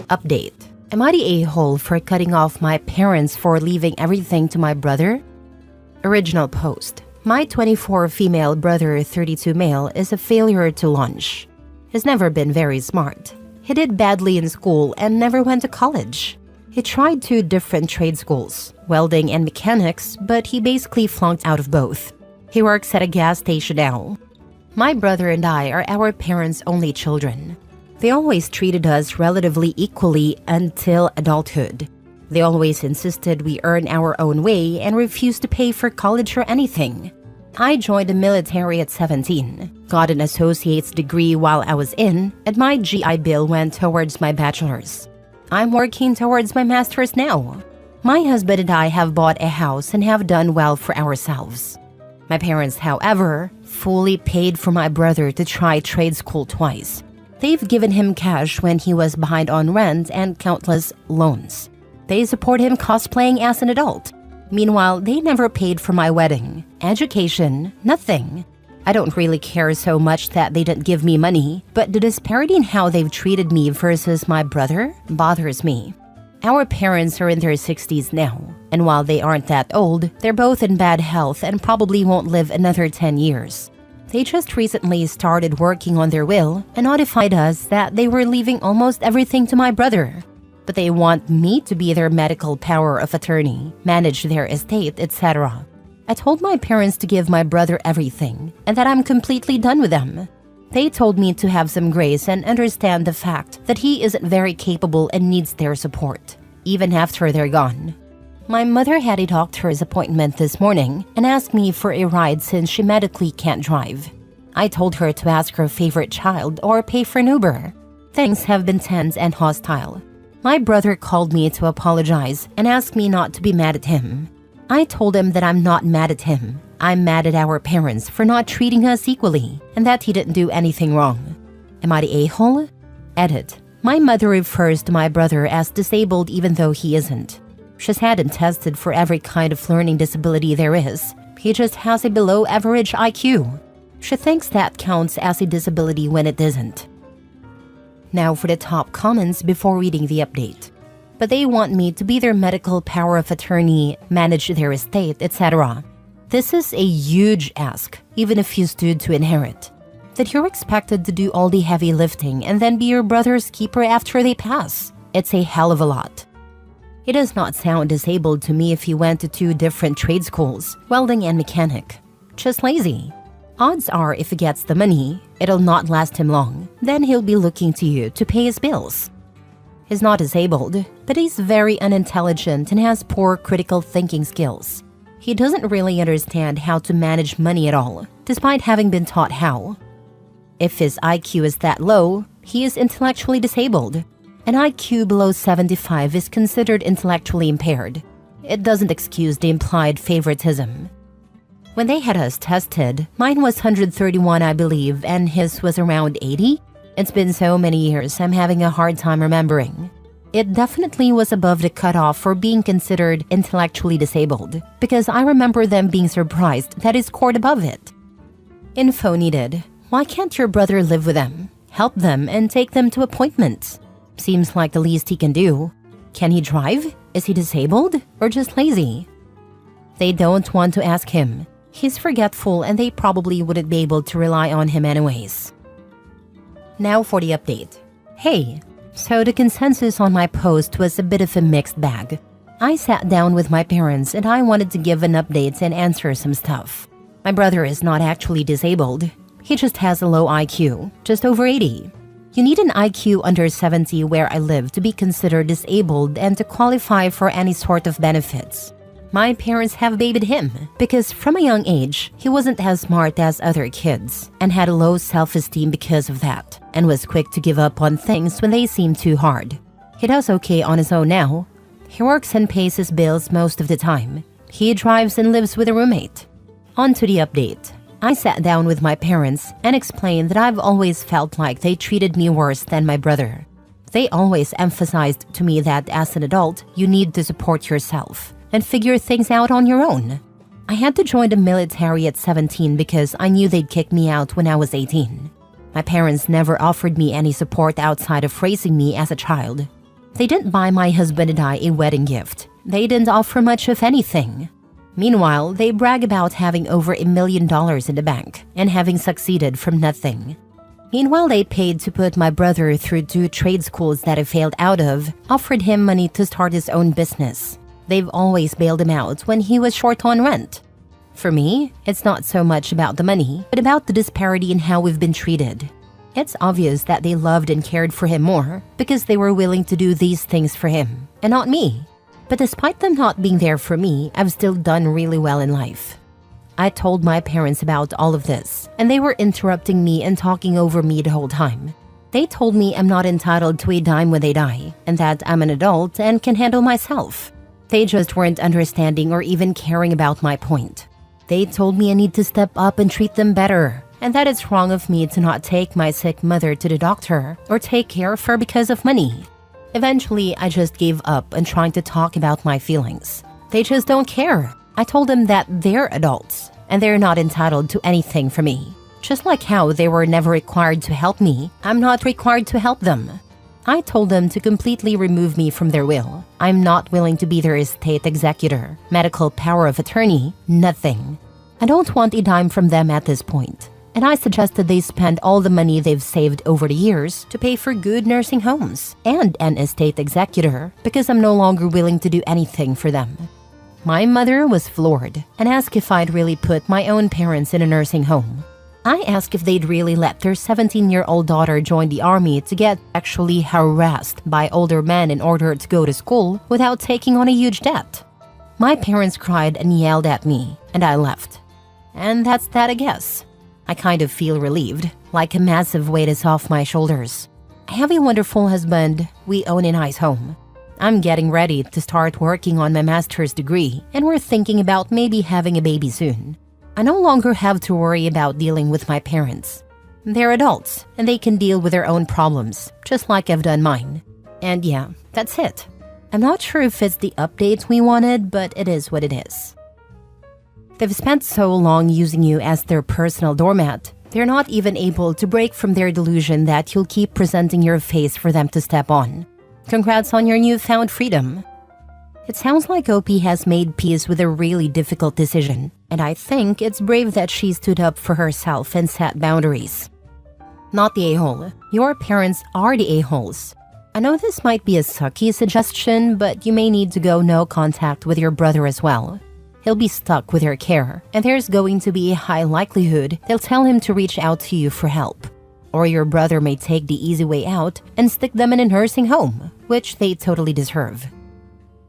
Update. Am I the a-hole for cutting off my parents for leaving everything to my brother? Original post. My 24 female brother, 32 male, is a failure to launch. He's never been very smart. He did badly in school and never went to college. He tried 2 different trade schools, welding and mechanics, but he basically flunked out of both. He works at a gas station now. My brother and I are our parents' only children. They always treated us relatively equally until adulthood. They always insisted we earn our own way and refused to pay for college or anything. I joined the military at 17, got an associate's degree while I was in, and my GI Bill went towards my bachelor's. I'm working towards my master's now. My husband and I have bought a house and have done well for ourselves. My parents, however, fully paid for my brother to try trade school twice. They've given him cash when he was behind on rent and countless loans. They support him cosplaying as an adult. Meanwhile, they never paid for my wedding, education, nothing. I don't really care so much that they didn't give me money, but the disparity in how they've treated me versus my brother bothers me. Our parents are in their 60s now, and while they aren't that old, they're both in bad health and probably won't live another 10 years. They just recently started working on their will and notified us that they were leaving almost everything to my brother. But they want me to be their medical power of attorney, manage their estate, etc. I told my parents to give my brother everything and that I'm completely done with them. They told me to have some grace and understand the fact that he isn't very capable and needs their support, even after they're gone. My mother had a doctor's appointment this morning and asked me for a ride since she medically can't drive. I told her to ask her favorite child or pay for an Uber. Things have been tense and hostile. My brother called me to apologize and asked me not to be mad at him. I told him that I'm not mad at him. I'm mad at our parents for not treating us equally and that he didn't do anything wrong. Am I the a-hole? Edit. My mother refers to my brother as disabled even though he isn't. She's had him tested for every kind of learning disability there is. He just has a below average IQ. She thinks that counts as a disability when it isn't. Now for the top comments before reading the update. But they want me to be their medical power of attorney, manage their estate, etc. This is a huge ask, even if you stood to inherit. That you're expected to do all the heavy lifting and then be your brother's keeper after they pass. It's a hell of a lot. It does not sound disabled to me if he went to 2 different trade schools, welding and mechanic. Just lazy. Odds are if he gets the money, it'll not last him long. Then he'll be looking to you to pay his bills. He's not disabled, but he's very unintelligent and has poor critical thinking skills. He doesn't really understand how to manage money at all, despite having been taught how. If his IQ is that low, he is intellectually disabled. An IQ below 75 is considered intellectually impaired. It doesn't excuse the implied favoritism. When they had us tested, mine was 131, I believe, and his was around 80. It's been so many years, I'm having a hard time remembering. It definitely was above the cutoff for being considered intellectually disabled, because I remember them being surprised that he scored above it. Info needed. Why can't your brother live with them? Help them and take them to appointments. Seems like the least he can do. Can he drive? Is he disabled? Or just lazy? They don't want to ask him. He's forgetful and they probably wouldn't be able to rely on him anyways. Now for the update. Hey, so the consensus on my post was a bit of a mixed bag. I sat down with my parents and I wanted to give an update and answer some stuff. My brother is not actually disabled. He just has a low IQ, just over 80. You need an IQ under 70 where I live to be considered disabled and to qualify for any sort of benefits. My parents have babied him because from a young age, he wasn't as smart as other kids and had a low self-esteem because of that and was quick to give up on things when they seemed too hard. He does okay on his own now. He works and pays his bills most of the time. He drives and lives with a roommate. On to the update. I sat down with my parents and explained that I've always felt like they treated me worse than my brother. They always emphasized to me that as an adult, you need to support yourself and figure things out on your own. I had to join the military at 17 because I knew they'd kick me out when I was 18. My parents never offered me any support outside of raising me as a child. They didn't buy my husband and I a wedding gift. They didn't offer much of anything. Meanwhile, they brag about having over $1 million in the bank and having succeeded from nothing. Meanwhile, they paid to put my brother through 2 trade schools that he failed out of, offered him money to start his own business. They've always bailed him out when he was short on rent. For me, it's not so much about the money, but about the disparity in how we've been treated. It's obvious that they loved and cared for him more because they were willing to do these things for him, and not me. But despite them not being there for me, I've still done really well in life. I told my parents about all of this, and they were interrupting me and talking over me the whole time. They told me I'm not entitled to a dime when they die, and that I'm an adult and can handle myself. They just weren't understanding or even caring about my point. They told me I need to step up and treat them better, and that it's wrong of me to not take my sick mother to the doctor or take care of her because of money. Eventually, I just gave up on trying to talk about my feelings. They just don't care. I told them that they're adults, and they're not entitled to anything from me. Just like how they were never required to help me, I'm not required to help them. I told them to completely remove me from their will. I'm not willing to be their estate executor, medical power of attorney, nothing. I don't want a dime from them at this point. And I suggested they spend all the money they've saved over the years to pay for good nursing homes and an estate executor because I'm no longer willing to do anything for them. My mother was floored and asked if I'd really put my own parents in a nursing home. I asked if they'd really let their 17-year-old daughter join the army to get actually harassed by older men in order to go to school without taking on a huge debt. My parents cried and yelled at me, and I left. And that's that, I guess. I kind of feel relieved, like a massive weight is off my shoulders. I have a wonderful husband. We own a nice home. I'm getting ready to start working on my master's degree, and we're thinking about maybe having a baby soon. I no longer have to worry about dealing with my parents. They're adults, and they can deal with their own problems, just like I've done mine. And yeah, that's it. I'm not sure if it's the update we wanted, but it is what it is. They've spent so long using you as their personal doormat, they're not even able to break from their delusion that you'll keep presenting your face for them to step on. Congrats on your newfound freedom. It sounds like Opie has made peace with a really difficult decision, and I think it's brave that she stood up for herself and set boundaries. Not the a-hole. Your parents are the a-holes. I know this might be a sucky suggestion, but you may need to go no contact with your brother as well. He'll be stuck with your care, and there's going to be a high likelihood they'll tell him to reach out to you for help. Or your brother may take the easy way out and stick them in a nursing home, which they totally deserve.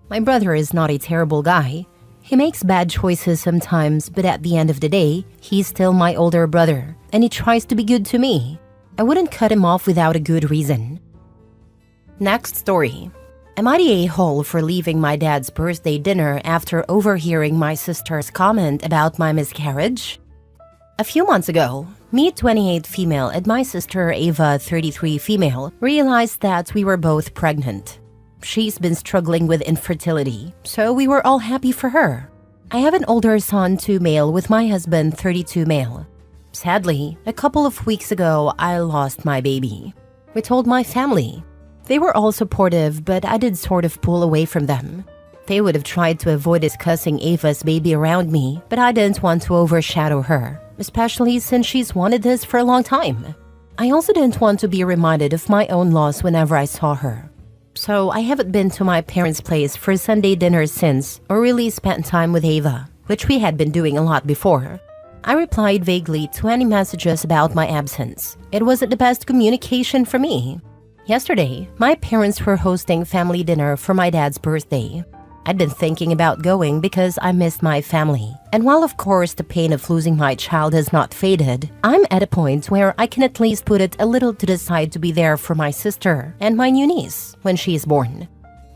My brother is not a terrible guy. He makes bad choices sometimes, but at the end of the day, he's still my older brother, and he tries to be good to me. I wouldn't cut him off without a good reason. Next story. Am I the a-hole for leaving my dad's birthday dinner after overhearing my sister's comment about my miscarriage? A few months ago, me, 28 female, and my sister, Ava, 33 female, realized that we were both pregnant. She's been struggling with infertility, so we were all happy for her. I have an older son, 2 male, with my husband, 32 male. Sadly, a couple of weeks ago, I lost my baby. We told my family. They were all supportive, but I did sort of pull away from them. They would have tried to avoid discussing Ava's baby around me, but I didn't want to overshadow her, especially since she's wanted this for a long time. I also didn't want to be reminded of my own loss whenever I saw her. So I haven't been to my parents' place for Sunday dinners since, or really spent time with Ava, which we had been doing a lot before. I replied vaguely to any messages about my absence. It wasn't the best communication for me. Yesterday, my parents were hosting family dinner for my dad's birthday. I'd been thinking about going because I missed my family. And while of course the pain of losing my child has not faded, I'm at a point where I can at least put it a little to the side to be there for my sister and my new niece when she is born.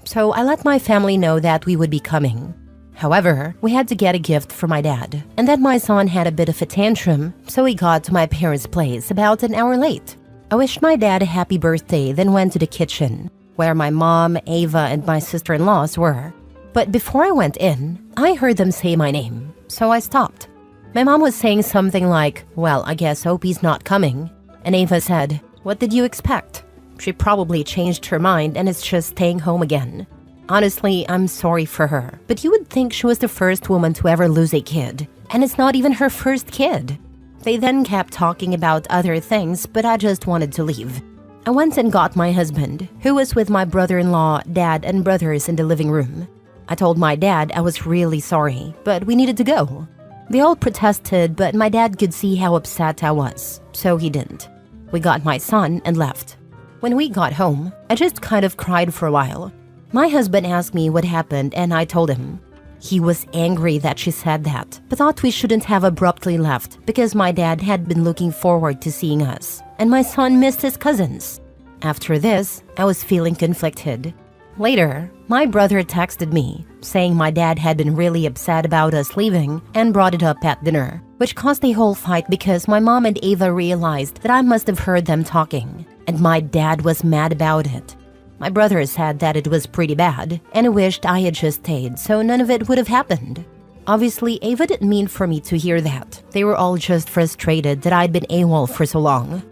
So I let my family know that we would be coming. However, we had to get a gift for my dad, and then my son had a bit of a tantrum, so he got to my parents' place about an hour late. I wished my dad a happy birthday, then went to the kitchen, where my mom, Ava, and my sister-in-laws were. But before I went in, I heard them say my name, so I stopped. My mom was saying something like, "Well, I guess Opie's not coming." And Ava said, "What did you expect?" She probably changed her mind and is just staying home again. Honestly, I'm sorry for her, but you would think she was the first woman to ever lose a kid, and it's not even her first kid. They then kept talking about other things, but I just wanted to leave. I went and got my husband, who was with my brother-in-law, dad, and brothers in the living room. I told my dad I was really sorry, but we needed to go. They all protested, but my dad could see how upset I was, so he didn't. We got my son and left. When we got home, I just kind of cried for a while. My husband asked me what happened, and I told him. He was angry that she said that, but thought we shouldn't have abruptly left because my dad had been looking forward to seeing us, and my son missed his cousins. After this, I was feeling conflicted. Later, my brother texted me, saying my dad had been really upset about us leaving and brought it up at dinner, which caused a whole fight because my mom and Ava realized that I must have heard them talking, and my dad was mad about it. My brother said that it was pretty bad and wished I had just stayed so none of it would have happened. Obviously, Ava didn't mean for me to hear that. They were all just frustrated that I'd been AWOL for so long.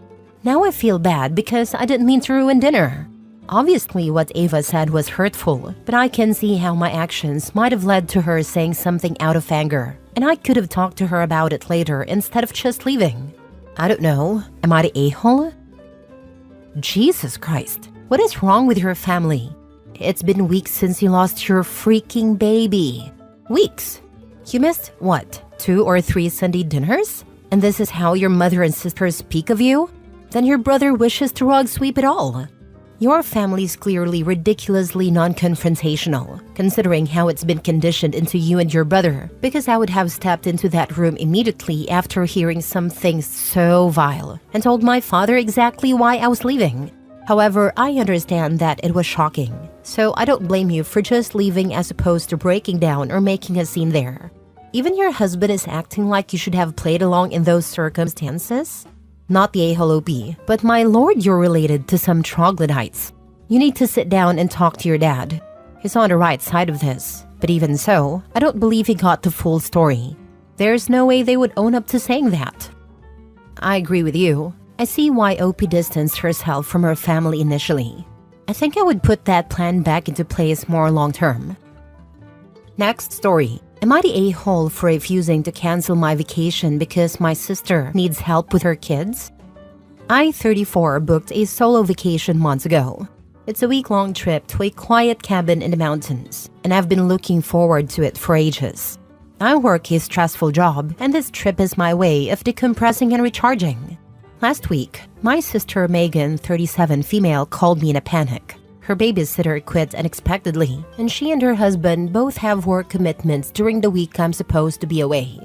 Now I feel bad because I didn't mean to ruin dinner. Obviously, what Ava said was hurtful, but I can see how my actions might have led to her saying something out of anger, and I could have talked to her about it later instead of just leaving. I don't know. Am I the a-hole? Jesus Christ. What is wrong with your family? It's been weeks since you lost your freaking baby. Weeks? You missed, what, 2 or 3 Sunday dinners? And this is how your mother and sisters speak of you? Then your brother wishes to rug sweep it all. Your family's clearly ridiculously non-confrontational, considering how it's been conditioned into you and your brother, because I would have stepped into that room immediately after hearing something so vile and told my father exactly why I was leaving. However, I understand that it was shocking, so I don't blame you for just leaving as opposed to breaking down or making a scene there. Even your husband is acting like you should have played along in those circumstances? Not the a-hole, but my lord, you're related to some troglodytes. You need to sit down and talk to your dad. He's on the right side of this, but even so, I don't believe he got the full story. There's no way they would own up to saying that. I agree with you. I see why OP distanced herself from her family initially. I think I would put that plan back into place more long-term. Next story. Am I the a-hole for refusing to cancel my vacation because my sister needs help with her kids? I, 34, booked a solo vacation months ago. It's a week-long trip to a quiet cabin in the mountains, and I've been looking forward to it for ages. I work a stressful job, and this trip is my way of decompressing and recharging. Last week, my sister Megan, 37 female, called me in a panic. Her babysitter quit unexpectedly, and she and her husband both have work commitments during the week I'm supposed to be away.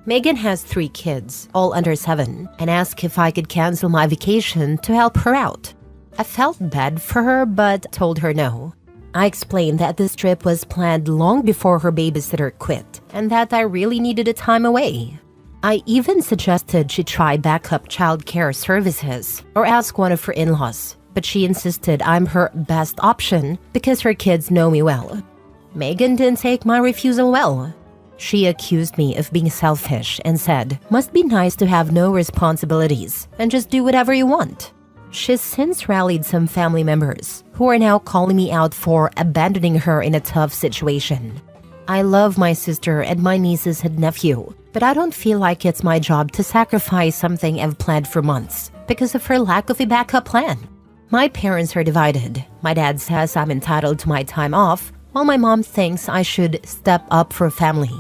Megan has 3 kids, all under 7, and asked if I could cancel my vacation to help her out. I felt bad for her, but told her no. I explained that this trip was planned long before her babysitter quit, and that I really needed a time away. I even suggested she try backup childcare services or ask one of her in-laws, but she insisted I'm her best option because her kids know me well. Megan didn't take my refusal well. She accused me of being selfish and said, "Must be nice to have no responsibilities and just do whatever you want." She's since rallied some family members who are now calling me out for abandoning her in a tough situation. I love my sister and my nieces and nephew, but I don't feel like it's my job to sacrifice something I've planned for months because of her lack of a backup plan. My parents are divided. My dad says I'm entitled to my time off, while my mom thinks I should step up for family.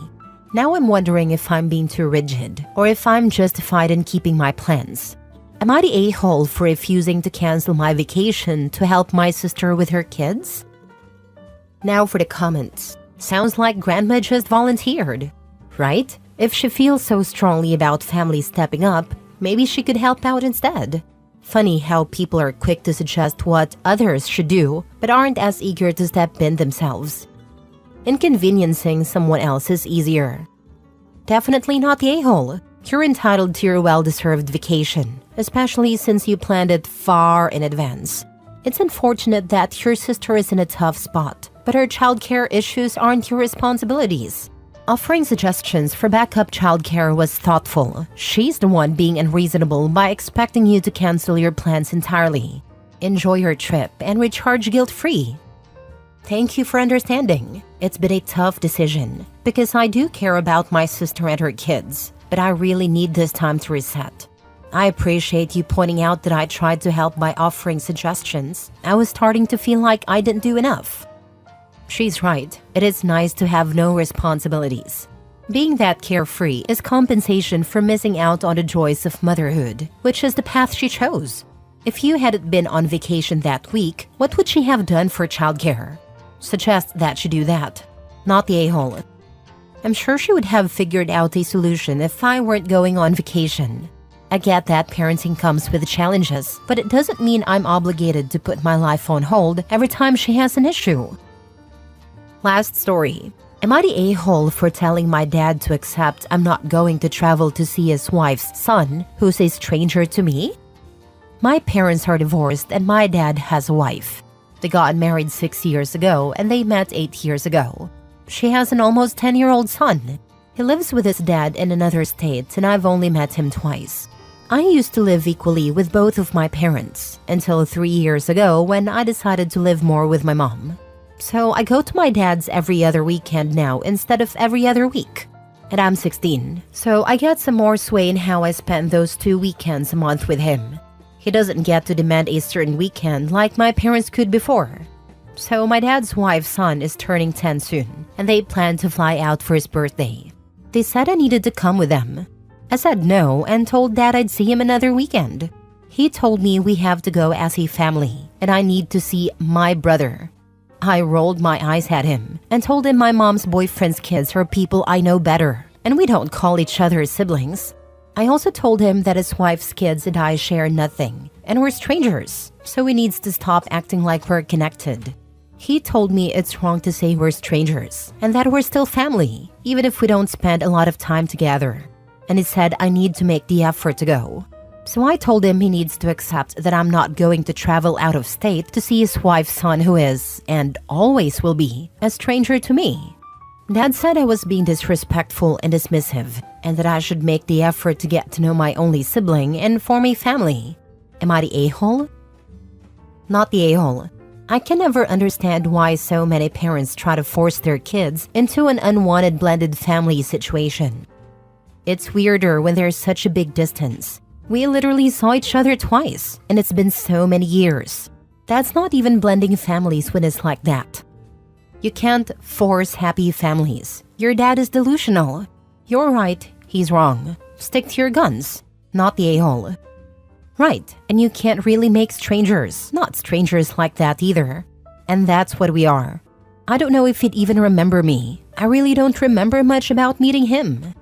Now I'm wondering if I'm being too rigid or if I'm justified in keeping my plans. Am I the a-hole for refusing to cancel my vacation to help my sister with her kids? Now for the comments. Sounds like Grandma just volunteered, right? If she feels so strongly about family stepping up, maybe she could help out instead. Funny how people are quick to suggest what others should do, but aren't as eager to step in themselves. Inconveniencing someone else is easier. Definitely not the a-hole. You're entitled to your well-deserved vacation, especially since you planned it far in advance. It's unfortunate that your sister is in a tough spot, but her childcare issues aren't your responsibilities. Offering suggestions for backup childcare was thoughtful. She's the one being unreasonable by expecting you to cancel your plans entirely. Enjoy your trip and recharge guilt-free. Thank you for understanding. It's been a tough decision because I do care about my sister and her kids, but I really need this time to reset. I appreciate you pointing out that I tried to help by offering suggestions. I was starting to feel like I didn't do enough. She's right. It is nice to have no responsibilities. Being that carefree is compensation for missing out on the joys of motherhood, which is the path she chose. If you hadn't been on vacation that week, what would she have done for childcare? Suggest that she do that, not the a-hole. I'm sure she would have figured out a solution if I weren't going on vacation. I get that parenting comes with challenges, but it doesn't mean I'm obligated to put my life on hold every time she has an issue. Last story. Am I the a-hole for telling my dad to accept I'm not going to travel to see his wife's son, who's a stranger to me? My parents are divorced and my dad has a wife. They got married 6 years ago and they met 8 years ago. She has an almost 10-year-old son. He lives with his dad in another state and I've only met him twice. I used to live equally with both of my parents until 3 years ago when I decided to live more with my mom. So I go to my dad's every other weekend now instead of every other week. And I'm 16, so I get some more sway in how I spend those 2 weekends a month with him. He doesn't get to demand a certain weekend like my parents could before. So my dad's wife's son is turning 10 soon, and they plan to fly out for his birthday. They said I needed to come with them. I said no and told Dad I'd see him another weekend. He told me we have to go as a family and I need to see my brother. I rolled my eyes at him and told him my mom's boyfriend's kids are people I know better and we don't call each other siblings. I also told him that his wife's kids and I share nothing and we're strangers, so he needs to stop acting like we're connected. He told me it's wrong to say we're strangers and that we're still family, even if we don't spend a lot of time together. And he said I need to make the effort to go. So I told him he needs to accept that I'm not going to travel out of state to see his wife's son who is, and always will be, a stranger to me. Dad said I was being disrespectful and dismissive, and that I should make the effort to get to know my only sibling and form a family. Am I the a-hole? Not the a-hole. I can never understand why so many parents try to force their kids into an unwanted blended family situation. It's weirder when there's such a big distance. We literally saw each other twice, and it's been so many years. That's not even blending families when it's like that. You can't force happy families. Your dad is delusional. You're right, he's wrong. Stick to your guns, not the a-hole. Right, and you can't really make strangers, not strangers like that either. And that's what we are. I don't know if he'd even remember me. I really don't remember much about meeting him.